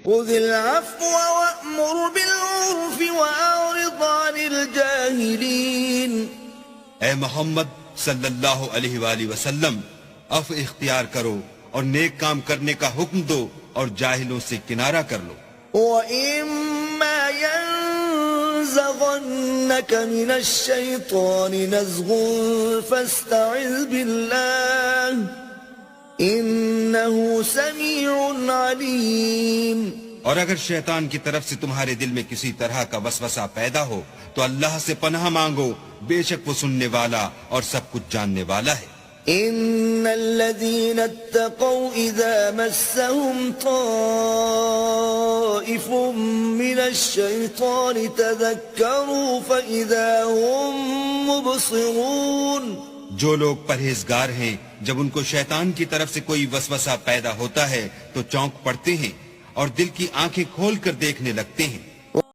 خذ العفو وأمر بالعرف وأعرض عن الجاهلين. اے محمد صلی اللہ علیہ وآلہ وسلم، عفو اختیار کرو اور نیک کام کرنے کا حکم دو اور جاہلوں سے کنارہ کر لو. وَإِمَّا يَنزَغَنَّكَ مِنَ الشَّيْطَانِ نَزْغٌ فَاسْتَعِذْ بِاللَّهِ إِنَّهُ سَمِيعٌ عَلِيمٌ. اور اگر شیطان کی طرف سے تمہارے دل میں کسی طرح کا وسوسہ پیدا ہو تو اللہ سے پناہ مانگو، بے شک وہ سننے والا اور سب کچھ جاننے والا ہے. إِنَّ الَّذِينَ اتَّقَوْا إِذَا مَسَّهُمْ طَائِفٌ مِّنَ الشَّيْطَانِ تَذَكَّرُوا فَإِذَا هُمْ مُبْصِرُونَ. جو لوگ پرہیزگار ہیں جب ان کو شیطان کی طرف سے کوئی وسوسہ پیدا ہوتا ہے تو چونک پڑتے ہیں اور دل کی آنکھیں کھول کر دیکھنے لگتے ہیں.